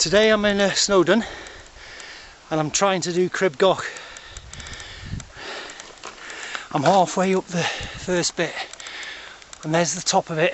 Today I'm in Snowdon and I'm trying to do Crib Goch. I'm halfway up the first bit and there's the top of it.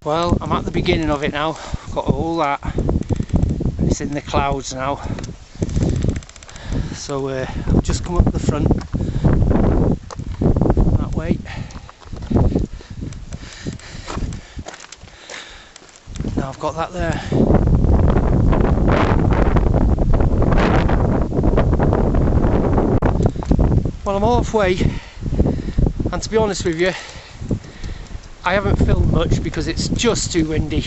Well, I'm at the beginning of it now. I've got all that. It's in the clouds now. So I've just come up the front that way. Now I've got that there. Well, I'm halfway, and to be honest with you, I haven't filmed much because it's just too windy,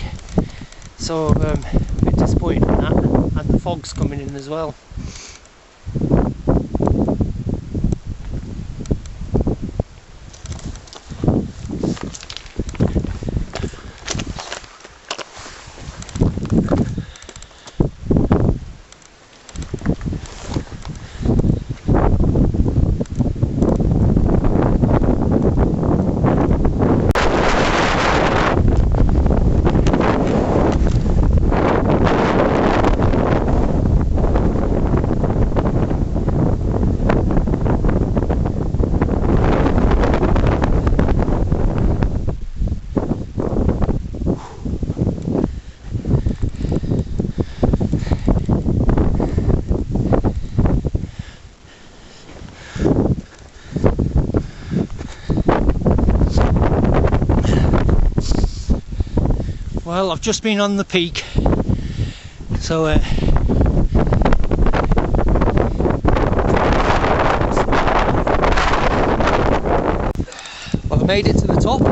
so I'm a bit disappointed in that, and the fog's coming in as well. Well, I've just been on the peak, so well, I made it to the top.